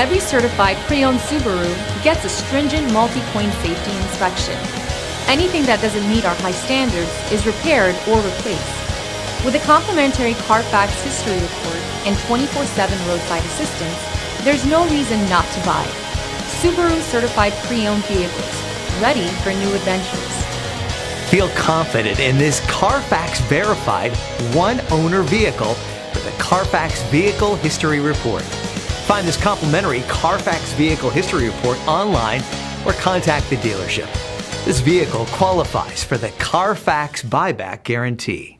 Every certified pre-owned Subaru gets a stringent multi-point safety inspection. Anything that doesn't meet our high standards is repaired or replaced. With a complimentary Carfax history report and 24/7 roadside assistance, there's no reason not to buy. Subaru certified pre-owned vehicles, ready for new adventures. Feel confident in this Carfax verified one-owner vehicle with a Carfax Vehicle History Report. Find this complimentary Carfax Vehicle History Report online or contact the dealership. This vehicle qualifies for the Carfax Buyback Guarantee.